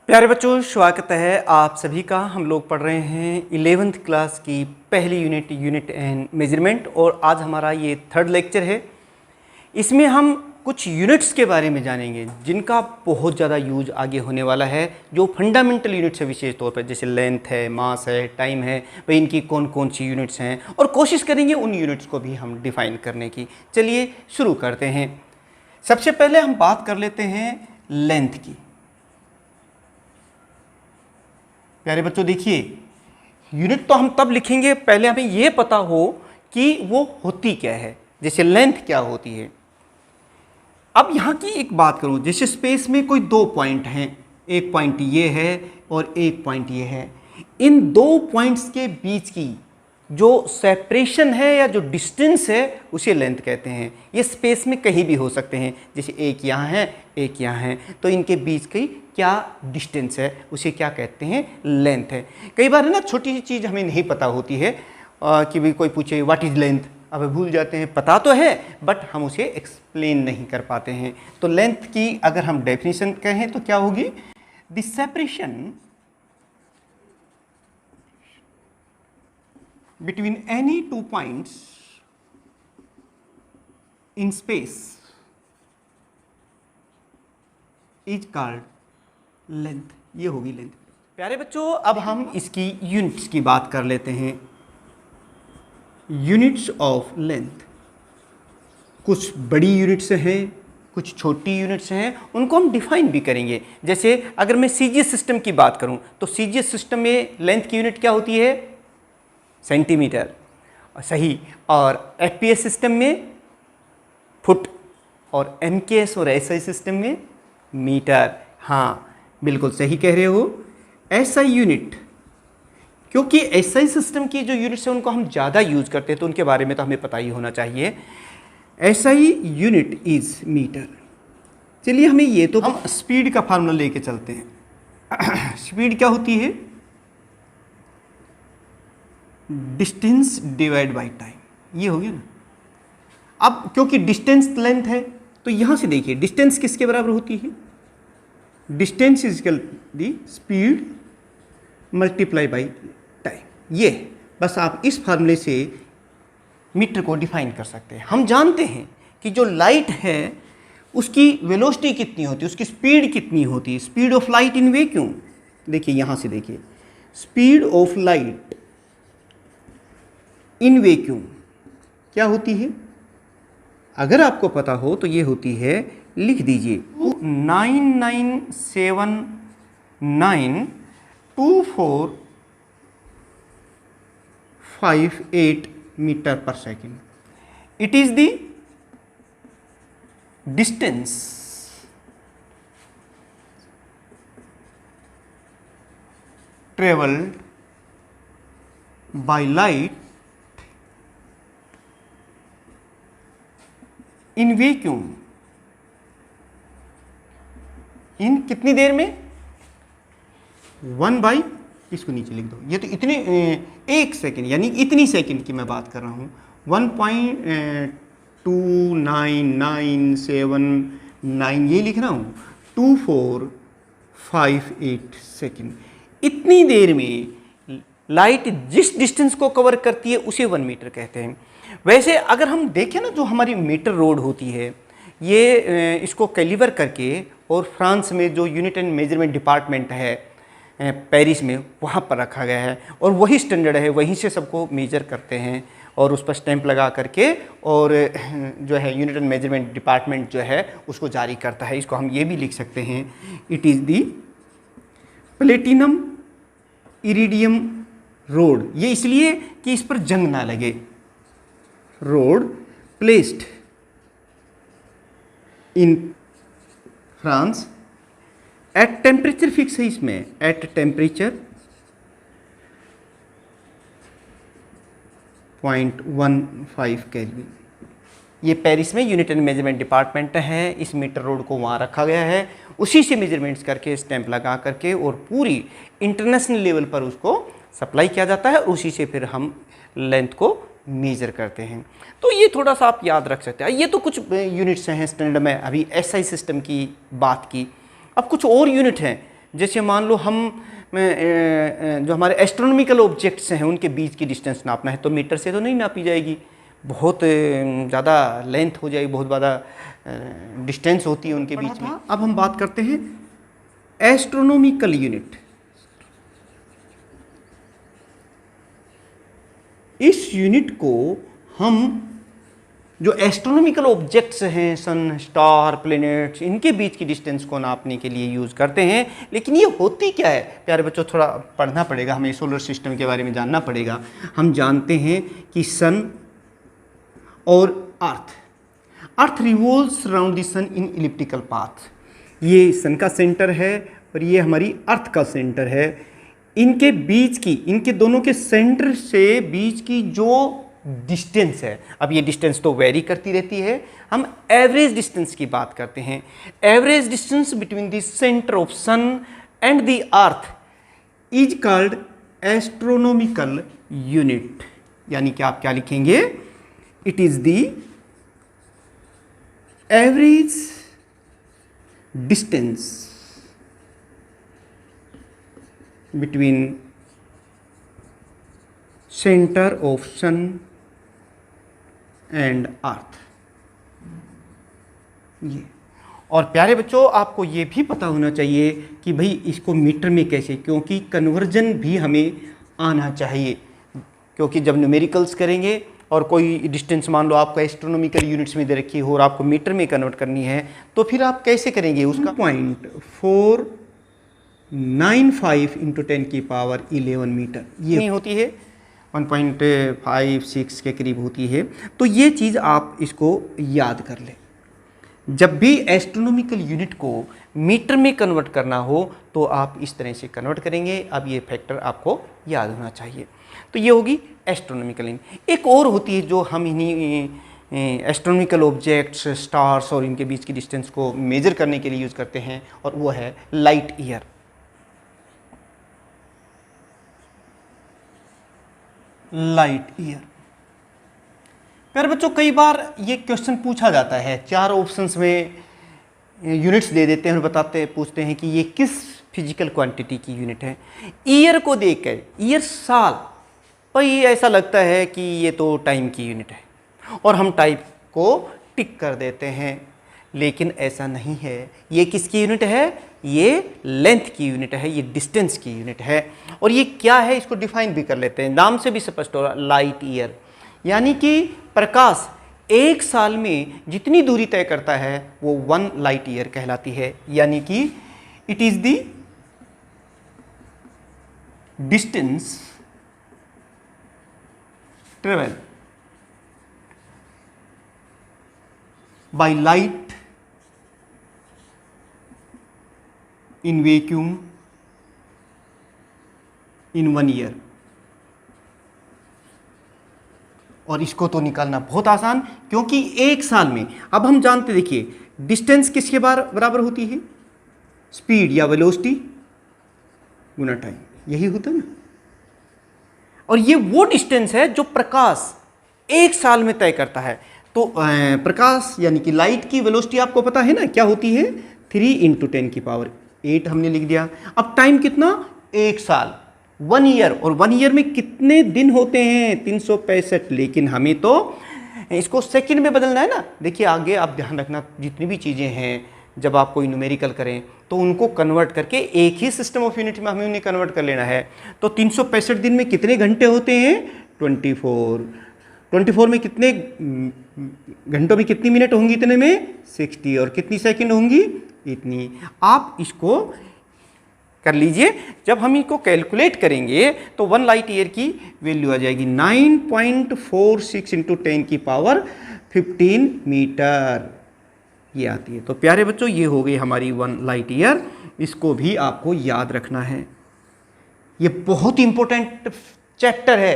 प्यारे बच्चों, स्वागत है आप सभी का। हम लोग पढ़ रहे हैं 11th क्लास की पहली यूनिट एंड मेजरमेंट और आज हमारा ये थर्ड लेक्चर है। इसमें हम कुछ यूनिट्स के बारे में जानेंगे जिनका बहुत ज़्यादा यूज आगे होने वाला है, जो फंडामेंटल यूनिट्स है विशेष तौर पर, जैसे लेंथ है, मास है, टाइम है, भाई इनकी कौन कौन सी यूनिट्स हैं और कोशिश करेंगे उन यूनिट्स को भी हम डिफ़ाइन करने की। चलिए शुरू करते हैं। सबसे पहले हम बात कर लेते हैं लेंथ की। प्यारे बच्चों देखिए, यूनिट तो हम तब लिखेंगे पहले हमें यह पता हो कि वो होती क्या है, जैसे लेंथ क्या होती है। अब यहाँ की एक बात करूँ, जैसे स्पेस में कोई दो पॉइंट हैं, एक पॉइंट ये है और एक पॉइंट ये है। इन दो पॉइंट्स के बीच की जो सेपरेशन है या जो डिस्टेंस है उसे लेंथ कहते हैं। ये स्पेस में कहीं भी हो सकते हैं, जैसे एक यहाँ है एक यहाँ है, तो इनके बीच की क्या डिस्टेंस है उसे क्या कहते हैं, लेंथ है। कई बार है ना, छोटी सी चीज़ हमें नहीं पता होती है कि भाई कोई पूछे व्हाट इज़ लेंथ, अब भूल जाते हैं। पता तो है बट हम उसे एक्सप्लेन नहीं कर पाते हैं। तो लेंथ की अगर हम डेफिनेशन कहें तो क्या होगी, the separation between any two points in space is called length। ये होगी लेंथ। प्यारे बच्चों, अब हम इसकी यूनिट्स की बात कर लेते हैं। यूनिट्स ऑफ लेंथ, कुछ बड़ी यूनिट्स हैं, कुछ छोटी यूनिट्स हैं, उनको हम डिफाइन भी करेंगे। जैसे अगर मैं सीजीएस सिस्टम की बात करूं तो सीजीएस सिस्टम में लेंथ की यूनिट क्या होती है, सेंटीमीटर, सही। और एफपीएस सिस्टम में फुट और एमकेएस और एसआई सिस्टम में मीटर। हाँ बिल्कुल सही कह रहे हो, एसआई यूनिट, क्योंकि एसआई सिस्टम की जो यूनिट्स हैं उनको हम ज़्यादा यूज करते हैं तो उनके बारे में तो हमें पता ही होना चाहिए। SI unit is metre. चलिए हमें ये तो हम स्पीड का फार्मूला लेके चलते हैं। स्पीड क्या होती है, डिस्टेंस डिवाइड बाय टाइम, ये हो गया ना। अब क्योंकि डिस्टेंस लेंथ है तो यहां से देखिए डिस्टेंस किसके बराबर होती है, distance is equal the speed multiply by time. ये बस आप इस फार्मूले से मीटर को डिफाइन कर सकते हैं। हम जानते हैं कि जो लाइट है उसकी वेलोसिटी कितनी होती है, उसकी स्पीड कितनी होती है, speed of light in vacuum. देखिए यहां से देखिए, speed of light in vacuum क्या होती है, अगर आपको पता हो तो ये होती है, लिख दीजिए 99792458 मीटर पर second. It is the distance travelled by light in vacuum in कितनी देर में, 1 बाई, इसको नीचे लिख दो, ये तो इतने एक सेकेंड, यानी इतनी सेकेंड की मैं बात कर रहा हूँ, 1.29979 ये लिख रहा हूँ, 2458 सेकेंड। इतनी देर में लाइट जिस डिस्टेंस को कवर करती है उसे 1 मीटर कहते हैं। वैसे अगर हम देखें ना, जो हमारी मीटर रोड होती है, ये इसको कैलिबर करके और फ्रांस में जो यूनिट एंड मेजरमेंट डिपार्टमेंट है पेरिस में, वहाँ पर रखा गया है और वही स्टैंडर्ड है, वहीं से सबको मेजर करते हैं और उस पर स्टैंप लगा करके और जो है यूनिट एंड मेजरमेंट डिपार्टमेंट जो है उसको जारी करता है। इसको हम ये भी लिख सकते हैं, it is the platinum iridium road. ये इसलिए कि इस पर जंग ना लगे। Road placed in France at temperature fix है इसमें, एट टेम्परेचर 0.15 केल्विन। ये पेरिस में यूनिट एंड मेजरमेंट डिपार्टमेंट है, इस मीटर रोड को वहाँ रखा गया है, उसी से मेजरमेंट्स करके स्टैंप लगा करके और पूरी इंटरनेशनल लेवल पर उसको सप्लाई किया जाता है, उसी से फिर हम लेंथ को मेजर करते हैं। तो ये थोड़ा सा आप याद रख सकते हैं। ये तो कुछ यूनिट्स हैं स्टैंडर्ड में, अभी एसआई सिस्टम की बात की। अब कुछ और यूनिट हैं जैसे मान लो हम जो हमारे एस्ट्रोनॉमिकल ऑब्जेक्ट्स हैं उनके बीच की डिस्टेंस नापना है तो मीटर से तो नहीं नापी जाएगी, बहुत ज़्यादा लेंथ हो जाएगी, बहुत ज़्यादा डिस्टेंस होती है उनके बीच में। अब हम बात करते हैं एस्ट्रोनॉमिकल यूनिट। इस यूनिट को हम जो एस्ट्रोनॉमिकल ऑब्जेक्ट्स हैं, सन, स्टार, प्लैनेट्स, इनके बीच की डिस्टेंस को नापने के लिए यूज़ करते हैं। लेकिन ये होती क्या है प्यारे बच्चों, थोड़ा पढ़ना पड़ेगा हमें, सोलर सिस्टम के बारे में जानना पड़ेगा। हम जानते हैं कि सन और earth revolves around the sun in elliptical path. ये सन का सेंटर है और ये हमारी अर्थ का सेंटर है। इनके बीच की, इनके दोनों के सेंटर से बीच की जो डिस्टेंस है, अब ये डिस्टेंस तो वेरी करती रहती है, हम एवरेज डिस्टेंस की बात करते हैं। Average distance between the centre of sun and the earth is called astronomical unit. यानी कि आप क्या लिखेंगे, it is the average distance between centre of sun and earth. ये, और प्यारे बच्चों आपको ये भी पता होना चाहिए कि भाई इसको मीटर में कैसे, क्योंकि कन्वर्जन भी हमें आना चाहिए। क्योंकि जब न्यूमेरिकल्स करेंगे और कोई डिस्टेंस मान लो आपको एस्ट्रोनॉमिकल यूनिट्स में दे रखी हो और आपको मीटर में कन्वर्ट करनी है तो फिर आप कैसे करेंगे उसका। 0.495 इंटू 10 की पावर 11 मीटर ये नहीं होती है, 1.56 के करीब होती है। तो ये चीज़ आप इसको याद कर लें। जब भी एस्ट्रोनॉमिकल यूनिट को मीटर में कन्वर्ट करना हो तो आप इस तरह से कन्वर्ट करेंगे। अब ये फैक्टर आपको याद होना चाहिए। तो ये होगी एस्ट्रोनॉमिकल यूनिट। एक और होती है जो हम इन्हीं एस्ट्रोनॉमिकल ऑब्जेक्ट्स, स्टार्स और इनके बीच की डिस्टेंस को मेजर करने के लिए यूज़ करते हैं, और वो है लाइट ईयर। Light year. पर बच्चों कई बार ये क्वेश्चन पूछा जाता है, 4 ऑप्शंस में यूनिट्स दे देते हैं और पूछते हैं कि ये किस फिजिकल क्वांटिटी की यूनिट है। ईयर को देखकर, ईयर साल, भाई ऐसा लगता है कि ये तो टाइम की यूनिट है और हम टाइम को टिक कर देते हैं, लेकिन ऐसा नहीं है। ये किसकी यूनिट है, ये लेंथ की यूनिट है, ये डिस्टेंस की यूनिट है। और ये क्या है इसको डिफाइन भी कर लेते हैं, नाम से भी स्पष्ट हो रहा, लाइट ईयर। यानी कि प्रकाश एक साल में जितनी दूरी तय करता है वो 1 लाइट ईयर कहलाती है। यानी कि it is the distance travel by light in vacuum in 1 year. और इसको तो निकालना बहुत आसान, क्योंकि एक साल में, अब हम जानते, देखिए डिस्टेंस किसके बराबर होती है, स्पीड या वेलोसिटी गुना टाइम, यही होता है ना। और ये वो डिस्टेंस है जो प्रकाश एक साल में तय करता है। तो प्रकाश यानी कि लाइट की वेलोसिटी आपको पता है ना क्या होती है, 3 × 10 की पावर 8 हमने लिख दिया। अब टाइम कितना, एक साल, 1 ईयर। और 1 ईयर में कितने दिन होते हैं, 365। लेकिन हमें तो इसको सेकंड में बदलना है ना। देखिए आगे आप ध्यान रखना, जितनी भी चीज़ें हैं जब आप कोई न्यूमेरिकल करें तो उनको कन्वर्ट करके एक ही सिस्टम ऑफ यूनिट में हमें उन्हें कन्वर्ट कर लेना है। तो 365 दिन में कितने घंटे होते हैं, 24। 24 में कितने घंटों में कितनी मिनट होंगी, इतने में 60। और कितनी सेकंड होंगी, इतनी। आप इसको कर लीजिए। जब हम इसको कैलकुलेट करेंगे तो 1 लाइट ईयर की वैल्यू आ जाएगी 9.46 × 10 की पावर 15 मीटर, ये आती है। तो प्यारे बच्चों ये हो गई हमारी 1 लाइट ईयर। इसको भी आपको याद रखना है। ये बहुत इंपॉर्टेंट चैप्टर है,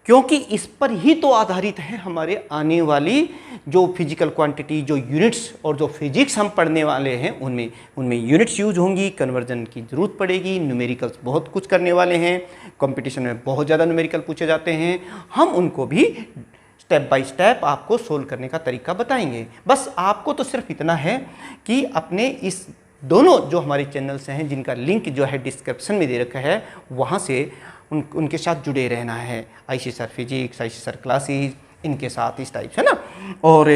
क्योंकि इस पर ही तो आधारित है हमारे आने वाली जो फिजिकल क्वांटिटी, जो यूनिट्स और जो फिजिक्स हम पढ़ने वाले हैं उनमें यूनिट्स यूज होंगी, कन्वर्जन की ज़रूरत पड़ेगी, न्यूमेरिकल्स बहुत कुछ करने वाले हैं, कंपटीशन में बहुत ज़्यादा न्यूमेरिकल पूछे जाते हैं। हम उनको भी स्टेप बाय स्टेप आपको सोल्व करने का तरीका बताएंगे। बस आपको तो सिर्फ इतना है कि अपने इस दोनों जो हमारे चैनल्स हैं जिनका लिंक जो है डिस्क्रिप्शन में दे रखा है, वहाँ से उनके साथ जुड़े रहना है। IC sir physics, IC sir classes, इनके साथ इस टाइप से ना। और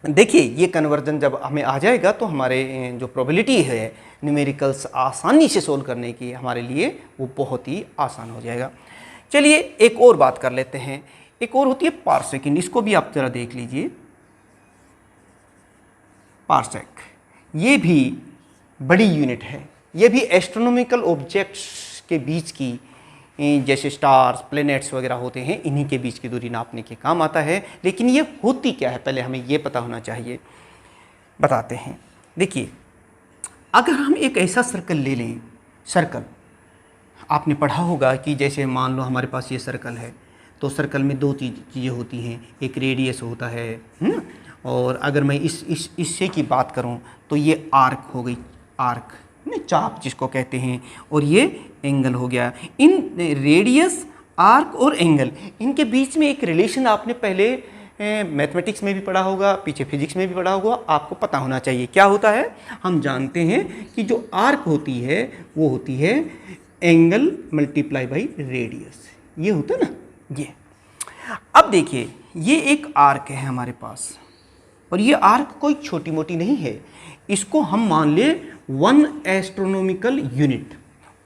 देखिए ये कन्वर्जन जब हमें आ जाएगा तो हमारे जो प्रोबेबिलिटी है न्यूमेरिकल्स आसानी से सोल्व करने की हमारे लिए वो बहुत ही आसान हो जाएगा। चलिए एक और बात कर लेते हैं, एक और होती है पारसेक। इसको भी आप जरा देख लीजिए। पारसेक ये भी बड़ी यूनिट है, ये भी एस्ट्रोनॉमिकल ऑब्जेक्ट्स के बीच की, जैसे स्टार्स, प्लैनेट्स वगैरह होते हैं, इन्हीं के बीच की दूरी नापने के काम आता है। लेकिन ये होती क्या है पहले हमें ये पता होना चाहिए, बताते हैं। देखिए अगर हम एक ऐसा सर्कल ले लें, सर्कल आपने पढ़ा होगा कि जैसे मान लो हमारे पास ये सर्कल है, तो सर्कल में दो चीज़ें होती हैं, एक रेडियस होता है और अगर मैं इससे की बात करूं तो ये आर्क हो गई, आर्क चाप जिसको कहते हैं, और ये एंगल हो गया। इन रेडियस, आर्क और एंगल, इनके बीच में एक रिलेशन आपने पहले मैथमेटिक्स में भी पढ़ा होगा, पीछे फिजिक्स में भी पढ़ा होगा, आपको पता होना चाहिए। क्या होता है, हम जानते हैं कि जो आर्क होती है वो होती है एंगल मल्टीप्लाई बाई रेडियस, ये होता है ना ये। अब देखिए ये एक आर्क है हमारे पास, और ये आर्क कोई छोटी मोटी नहीं है, इसको हम मान ले 1 एस्ट्रोनॉमिकल यूनिट।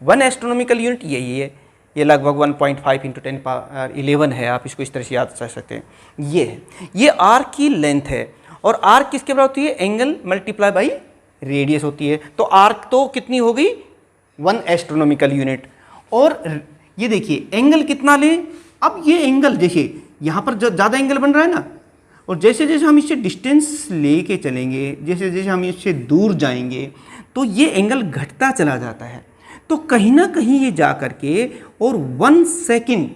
1 एस्ट्रोनॉमिकल यूनिट यही है, ये लगभग 1.5 × 10⁻11 है, आप इसको इस तरह से याद कर सकते हैं। ये है, ये आर्क की लेंथ है, और आर्क किसके बराबर होती है, एंगल मल्टीप्लाई बाई रेडियस होती है। तो आर्क तो कितनी हो गई, 1 एस्ट्रोनॉमिकल यूनिट। और ये देखिए एंगल कितना लें, अब ये एंगल देखिए यहाँ पर ज़्यादा एंगल बन रहा है ना, और जैसे जैसे हम इससे डिस्टेंस लेके चलेंगे, जैसे जैसे हम इससे दूर जाएंगे, तो ये एंगल घटता चला जाता है। तो कहीं ना कहीं ये जा करके और 1 सेकंड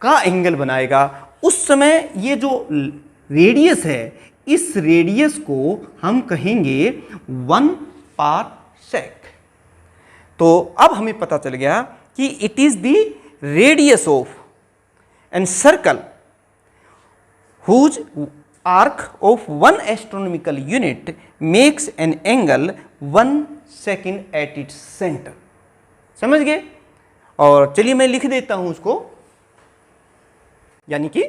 का एंगल बनाएगा। उस समय ये जो रेडियस है, इस रेडियस को हम कहेंगे 1 पारसेक। तो अब हमें पता चल गया कि it is the radius of an circle whose arc of 1 astronomical unit makes an angle 1 second at its center। समझ गए? और चलिए मैं लिख देता हूं उसको, यानी कि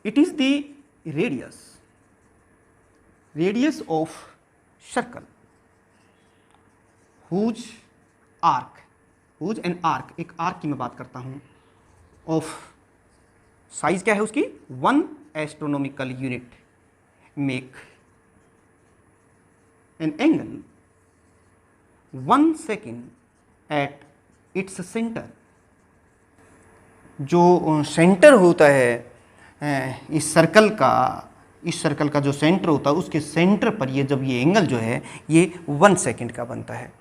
it is the radius of circle whose an arc, एक आर्क की मैं बात करता हूं, of साइज क्या है उसकी, 1 astronomical unit, make an angle 1 second at its centre. जो सेंटर होता है इस सर्कल का जो सेंटर होता है, उसके सेंटर पर ये जब ये एंगल जो है ये 1 सेकेंड का बनता है,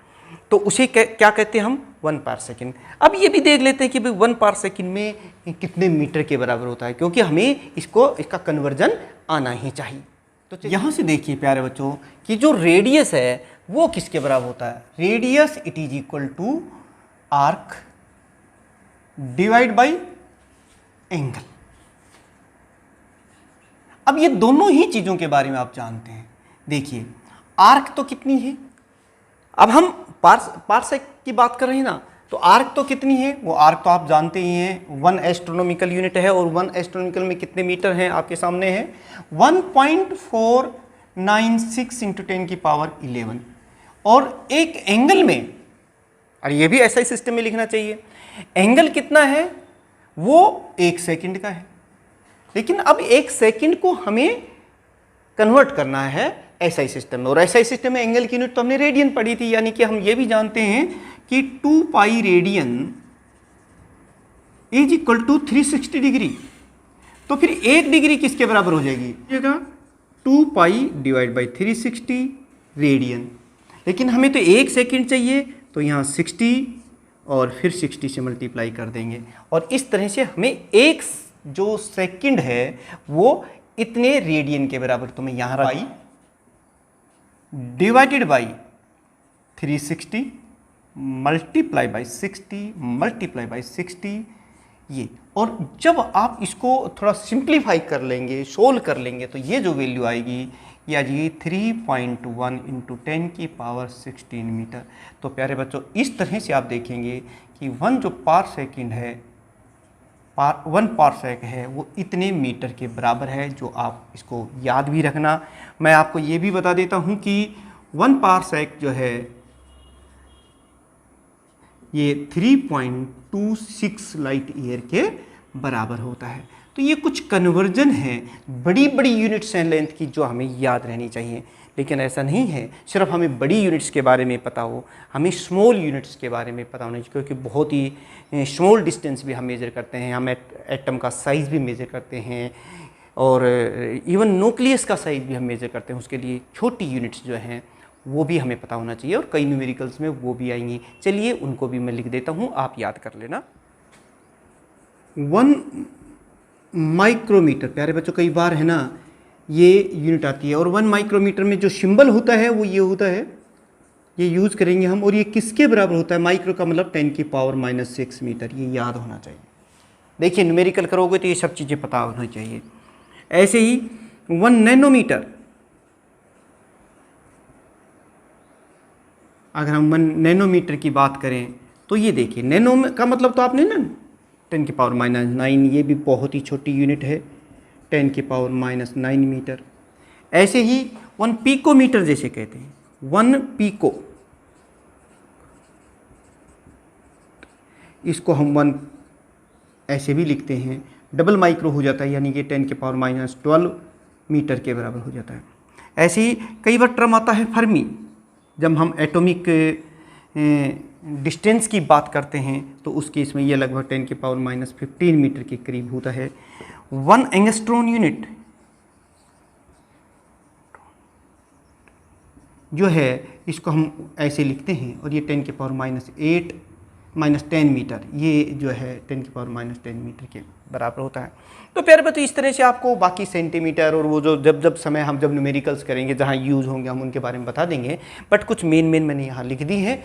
तो उसे क्या कहते हैं हम, 1 पारसेक। अब ये भी देख लेते हैं कि भाई 1 पारसेक में कितने मीटर के बराबर होता है, क्योंकि हमें इसका कन्वर्जन आना ही चाहिए। तो यहाँ से देखिए प्यारे बच्चों कि जो रेडियस है वो किसके बराबर होता है, radius it is equal to arc divide by angle. अब ये दोनों ही चीज़ों के बारे में आप जानते हैं। देखिए आर्क तो कितनी है, अब हम पारसेक की बात कर रहे हैं ना, तो आर्क तो कितनी है, वो आर्क तो आप जानते ही हैं 1 एस्ट्रोनॉमिकल यूनिट है, और 1 एस्ट्रोनॉमिकल में कितने मीटर हैं आपके सामने है 1.496 × 10⁻11। और एक एंगल में, और ये भी ऐसा ही सिस्टम में लिखना चाहिए, एंगल कितना है वो 1 सेकंड का है। लेकिन अब 1 सेकंड को हमें कन्वर्ट करना है एसआई सिस्टम में, और एसआई सिस्टम में एंगल की यूनिट तो हमने रेडियन पढ़ी थी, यानी कि हम ये भी जानते हैं कि 2 pi radian is equal to 360 degree. तो फिर 1 डिग्री किसके बराबर हो जाएगी, 2 पाई डिवाइड बाई 360 रेडियन। लेकिन हमें तो 1 सेकंड चाहिए, तो यहाँ 60 और फिर 60 से मल्टीप्लाई कर देंगे, और इस तरह से हमें एक जो सेकंड है वो इतने रेडियन के बराबर, तो मैं यहाँ पाई divided by 360 multiply by 60 multiply by 60 ये। और जब आप इसको थोड़ा सिंप्लीफाई कर लेंगे, सोल्व कर लेंगे, तो ये जो वैल्यू आएगी ये आ जाएगी 3.1 इंटू 10⁻16 मीटर। तो प्यारे बच्चों इस तरह से आप देखेंगे कि 1 जो पारसेकंड है 1 पारसेक है वो इतने मीटर के बराबर है, जो आप इसको याद भी रखना। मैं आपको ये भी बता देता हूँ कि 1 पारसेक जो है ये 3.26 लाइट ईयर के बराबर होता है। तो ये कुछ कन्वर्जन है, बड़ी बड़ी यूनिट्स हैं लेंथ की जो हमें याद रहनी चाहिए। लेकिन ऐसा नहीं है सिर्फ हमें बड़ी यूनिट्स के बारे में पता हो, हमें स्मॉल यूनिट्स के बारे में पता होना चाहिए, क्योंकि बहुत ही स्मॉल डिस्टेंस भी हम मेज़र करते हैं, हम एटम का साइज़ भी मेज़र करते हैं और इवन न्यूक्लियस का साइज़ भी हम मेज़र करते हैं। उसके लिए छोटी यूनिट्स जो हैं वो भी हमें पता होना चाहिए और कई न्यूमेरिकल्स में वो भी आएंगी। चलिए उनको भी मैं लिख देता हूँ, आप याद कर लेना। 1 माइक्रोमीटर प्यारे बच्चों कई बार है ना ये यूनिट आती है, और 1 माइक्रोमीटर में जो सिंबल होता है वो ये होता है, ये यूज़ करेंगे हम। और ये किसके बराबर होता है? माइक्रो का मतलब 10⁻⁻6 मीटर, ये याद होना चाहिए। देखिए न्यूमेरिकल करोगे तो ये सब चीज़ें पता होनी चाहिए। ऐसे ही 1 नैनोमीटर, अगर हम 1 नैनोमीटर की बात करें तो ये देखिए नैनो का मतलब तो आपने ना 10⁻⁹, ये भी बहुत ही छोटी यूनिट है, 10⁻⁹ मीटर। ऐसे ही 1 पिकोमीटर जैसे कहते हैं, 1 पिको, इसको हम 1 ऐसे भी लिखते हैं, डबल माइक्रो हो जाता है, यानी कि 10⁻12 मीटर के बराबर हो जाता है। ऐसे ही कई बार टर्म आता है फर्मी, जब हम एटॉमिक डिस्टेंस की बात करते हैं तो उस केस में ये लगभग 10⁻15 मीटर के करीब होता है। 1 एंगस्ट्रॉन यूनिट जो है इसको हम ऐसे लिखते हैं, और ये 10⁻8-10 मीटर, ये जो है 10⁻10 मीटर के बराबर होता है। तो प्यारे बच्चों इस तरह से आपको बाकी सेंटीमीटर और वो जो जब समय हम जब न्यूमेरिकल्स करेंगे जहाँ यूज़ होंगे हम उनके बारे में बता देंगे, बट कुछ मेन मैंने यहाँ लिख दी है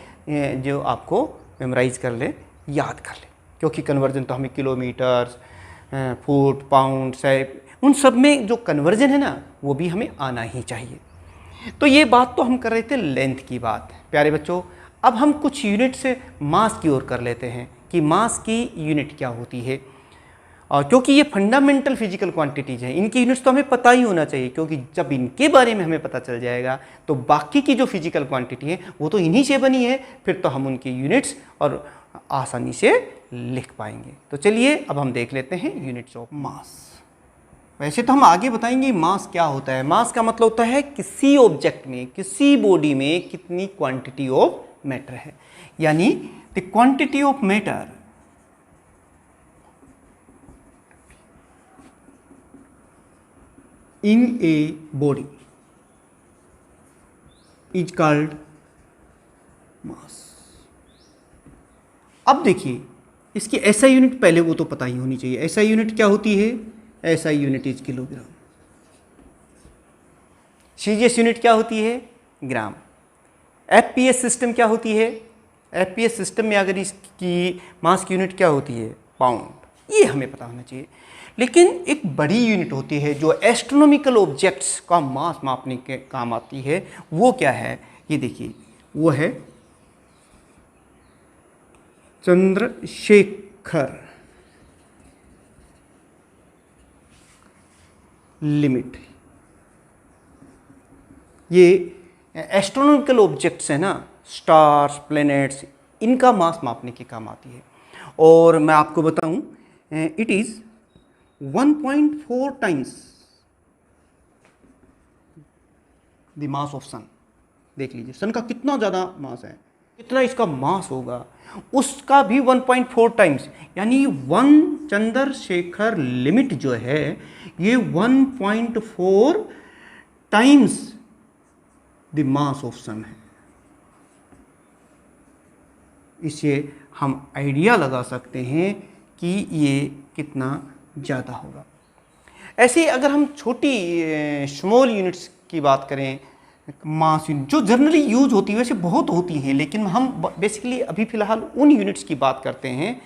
जो आपको मेमोराइज कर ले, याद कर ले, क्योंकि कन्वर्जन तो हमें किलोमीटर्स, फुट, पाउंड, सेप, उन सब में जो कन्वर्जन है ना वो भी हमें आना ही चाहिए। तो ये बात तो हम कर रहे थे लेंथ की बात। प्यारे बच्चों अब हम कुछ यूनिट से मास की ओर कर लेते हैं कि मास की यूनिट क्या होती है, और क्योंकि ये फंडामेंटल फिजिकल क्वांटिटीज़ हैं, इनकी यूनिट्स तो हमें पता ही होना चाहिए, क्योंकि जब इनके बारे में हमें पता चल जाएगा तो बाकी की जो फिजिकल क्वांटिटी है वो तो इन्हीं से बनी है, फिर तो हम उनकी यूनिट्स और आसानी से लिख पाएंगे। तो चलिए अब हम देख लेते हैं यूनिट्स ऑफ मास। वैसे तो हम आगे बताएंगे मास क्या होता है। मास का मतलब होता है किसी ऑब्जेक्ट में, किसी बॉडी में कितनी क्वांटिटी ऑफ मैटर है, यानी the quantity of matter in a body is called mass। अब देखिए इसकी SI यूनिट पहले वो तो पता ही होनी चाहिए। SI यूनिट क्या होती है? SI unit is kilogram. CGS unit क्या होती है? ग्राम। FPS सिस्टम क्या होती है? FPS सिस्टम में अगर इसकी मास की यूनिट क्या होती है? पाउंड। ये हमें पता होना चाहिए। लेकिन एक बड़ी यूनिट होती है जो एस्ट्रोनॉमिकल ऑब्जेक्ट्स का मास मापने के काम आती है, वो क्या है? ये देखिए वो है चंद्रशेखर लिमिट। ये एस्ट्रोनॉमिकल ऑब्जेक्ट्स है ना, स्टार्स, प्लैनेट्स, इनका मास मापने के काम आती है। और मैं आपको बताऊं it is 1.4 times the mass of sun. देख लीजिए सन का कितना ज़्यादा मास है, कितना इसका मास होगा, उसका भी 1.4 टाइम्स, यानी 1 चंद्रशेखर लिमिट जो है ये 1.4 टाइम्स द मास ऑफ सन है। इससे हम आइडिया लगा सकते हैं कि ये कितना ज़्यादा होगा। ऐसे ही अगर हम छोटी स्मॉल यूनिट्स की बात करें, मास यूनिट जो जनरली यूज होती है, वैसे बहुत होती हैं, लेकिन हम बेसिकली अभी फ़िलहाल उन यूनिट्स की बात करते हैं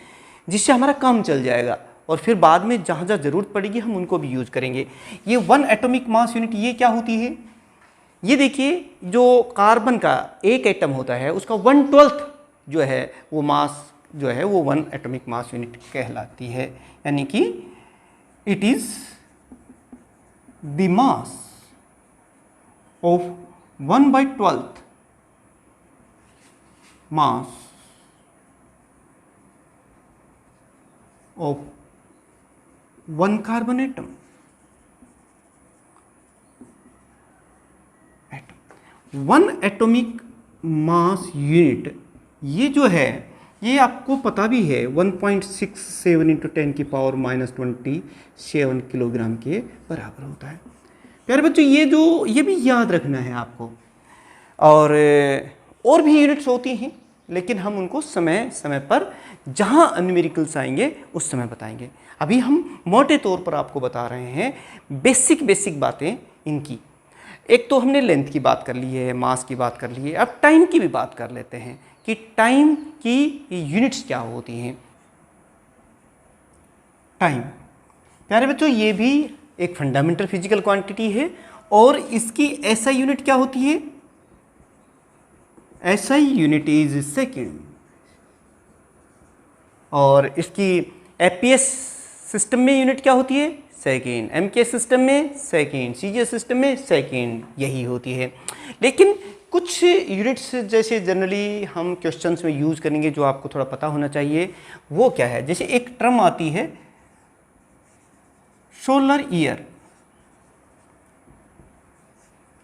जिससे हमारा काम चल जाएगा, और फिर बाद में जहाँ जहाँ ज़रूरत पड़ेगी हम उनको भी यूज़ करेंगे। ये 1 एटॉमिक मास यूनिट ये क्या होती है? ये देखिए जो कार्बन का एक एटम होता है उसका 1/12 जो है वो मास जो है वो 1 एटॉमिक मास यूनिट कहलाती है, यानी कि it is the mass of 1/12 mass of 1 carbon atom. One atomic mass unit ये जो है ये आपको पता भी है 1.67 इंटू 10 की पावर -27 किलोग्राम के बराबर होता है। प्यारे बच्चों ये भी याद रखना है आपको। और भी यूनिट्स होती हैं लेकिन हम उनको समय समय पर जहाँ न्यूमेरिकल्स आएंगे उस समय बताएंगे। अभी हम मोटे तौर पर आपको बता रहे हैं बेसिक बातें इनकी। एक तो हमने लेंथ की बात कर ली है, मास की बात कर ली है, अब टाइम की भी बात कर लेते हैं कि टाइम की यूनिट्स क्या होती हैं। टाइम प्यारे बच्चों ये भी एक फंडामेंटल फिजिकल क्वांटिटी है और इसकी एसआई यूनिट क्या होती है? SI unit is second. और इसकी एपीएस सिस्टम में यूनिट क्या होती है? सेकेंड। एमकेएस सिस्टम में सेकेंड, सीजीएस सिस्टम में सेकेंड, यही होती है। लेकिन कुछ यूनिट्स जैसे जनरली हम क्वेश्चंस में यूज़ करेंगे जो आपको थोड़ा पता होना चाहिए, वो क्या है? जैसे एक टर्म आती है सोलर ईयर।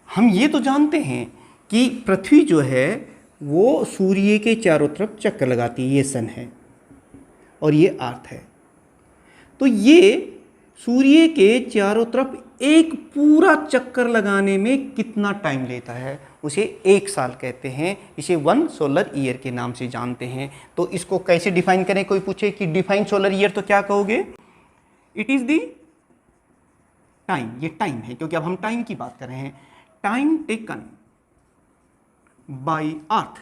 हम ये तो जानते हैं कि पृथ्वी जो है वो सूर्य के चारों तरफ चक्कर लगाती है, ये सन है और ये अर्थ है। तो ये सूर्य के चारों तरफ एक पूरा चक्कर लगाने में कितना टाइम लेता है? उसे 1 साल कहते हैं। इसे 1 सोलर ईयर के नाम से जानते हैं। तो इसको कैसे डिफाइन करें? कोई पूछे कि डिफाइन सोलर ईयर तो क्या कहोगे? It is the time. ये टाइम है क्योंकि अब हम टाइम की बात कर रहे हैं। Time taken by earth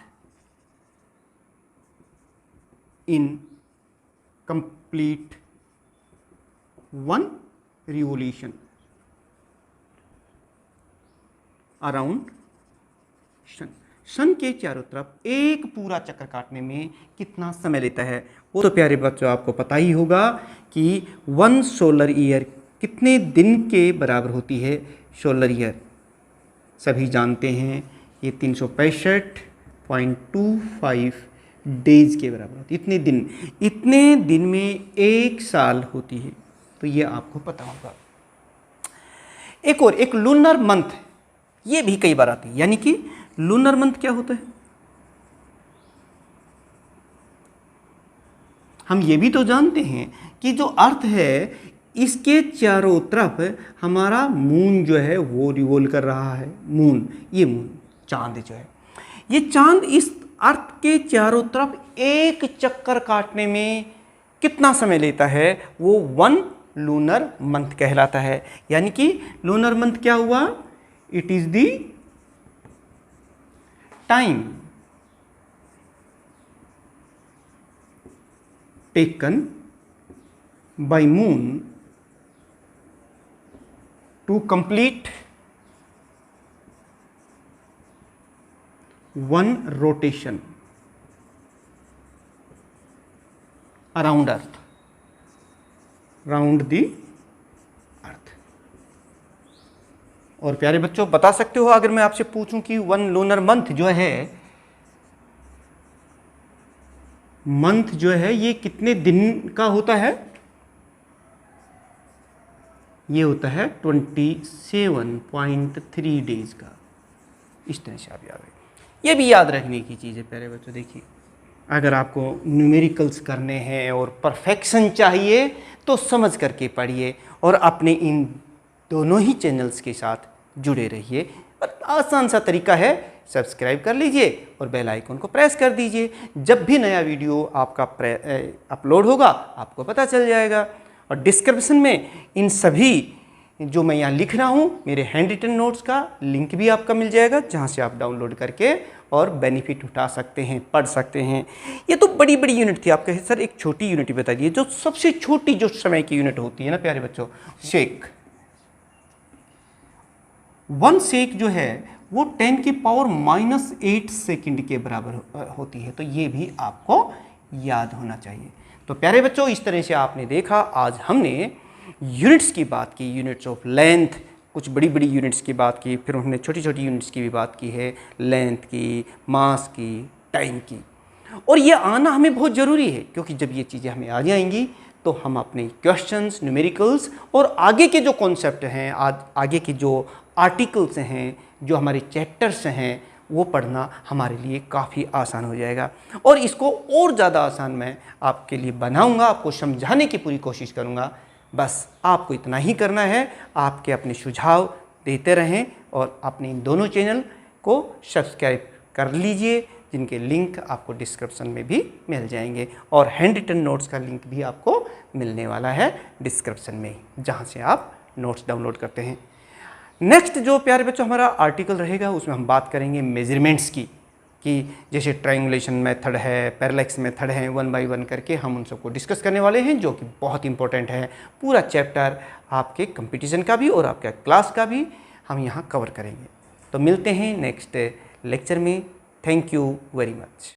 in complete 1 revolution around sun. Sun के चारों तरफ एक पूरा चक्कर काटने में कितना समय लेता है? वो तो प्यारे बच्चों आपको पता ही होगा कि 1 सोलर ईयर कितने दिन के बराबर होती है? सोलर ईयर सभी जानते हैं ये 365.25 डेज के बराबर होती है। इतने दिन में 1 साल होती है, तो ये आपको पता होगा। एक लूनर मंथ, ये भी कई बार आती है। यानी कि लूनर मंथ क्या होता है? हम ये भी तो जानते हैं कि जो अर्थ है इसके चारों तरफ हमारा मून जो है वो रिवॉल्व कर रहा है। मून चांद जो है, ये चांद इस अर्थ के चारों तरफ एक चक्कर काटने में कितना समय लेता है? वो 1 लूनर मंथ कहलाता है। यानी कि लूनर मंथ क्या हुआ? It is the time taken by moon to complete 1 rotation around earth, round the earth. और प्यारे बच्चों बता सकते हो अगर मैं आपसे पूछूं कि 1 लूनर मंथ जो है ये कितने दिन का होता है? ये होता है 27.3 डेज का। इस तरह से आप याद रखें। ये भी याद रखने की चीज़ है प्यारे बच्चों। देखिए अगर आपको न्यूमेरिकल्स करने हैं और परफेक्शन चाहिए तो समझ करके पढ़िए और अपने इन दोनों ही चैनल्स के साथ जुड़े रहिए। और आसान सा तरीका है, सब्सक्राइब कर लीजिए और बेल आइकन को प्रेस कर दीजिए। जब भी नया वीडियो आपका अपलोड होगा आपको पता चल जाएगा। और डिस्क्रिप्शन में इन सभी जो मैं यहाँ लिख रहा हूँ मेरे हैंड रिटन नोट्स का लिंक भी आपका मिल जाएगा, जहाँ से आप डाउनलोड करके और बेनिफिट उठा सकते हैं, पढ़ सकते हैं। ये तो बड़ी बड़ी यूनिट थी। आप कहे सर एक छोटी यूनिट बता दिए। जो सबसे छोटी जो समय की यूनिट होती है ना प्यारे बच्चों, सेक। 1 सेक जो है वो 10 की पावर -8 सेकंड के बराबर होती है। तो ये भी आपको याद होना चाहिए। तो प्यारे बच्चों, इस तरह से आपने देखा, आज हमने यूनिट्स की बात की, यूनिट्स ऑफ लेंथ, कुछ बड़ी बड़ी यूनिट्स की बात की, फिर हमने छोटी छोटी यूनिट्स की भी बात की है, लेंथ की, मास की, टाइम की। और ये आना हमें बहुत ज़रूरी है, क्योंकि जब ये चीज़ें हमें आ जाएंगी तो हम अपने क्वेश्चंस, न्यूमेरिकल्स और आगे के जो कॉन्सेप्ट हैं, आगे के जो आर्टिकल्स हैं, जो हमारे चैप्टर्स हैं, वो पढ़ना हमारे लिए काफ़ी आसान हो जाएगा। और इसको और ज़्यादा आसान मैं आपके लिए बनाऊंगा, आपको समझाने की पूरी कोशिश करूंगा। बस आपको इतना ही करना है, आपके अपने सुझाव देते रहें और अपने इन दोनों चैनल को सब्सक्राइब कर लीजिए, जिनके लिंक आपको डिस्क्रिप्शन में भी मिल जाएंगे, और हैंड रिटन नोट्स का लिंक भी आपको मिलने वाला है डिस्क्रिप्शन में, जहाँ से आप नोट्स डाउनलोड करते हैं। नेक्स्ट जो प्यारे बच्चों हमारा आर्टिकल रहेगा, उसमें हम बात करेंगे मेजरमेंट्स की, कि जैसे ट्रायंगुलेशन मेथड है, पैरेलैक्स मेथड है, 1 बाय 1 करके हम उन सबको डिस्कस करने वाले हैं, जो कि बहुत इंपॉर्टेंट है। पूरा चैप्टर आपके कंपटीशन का भी और आपका क्लास का भी हम यहाँ कवर करेंगे। तो मिलते हैं नेक्स्ट लेक्चर में। Thank you very much.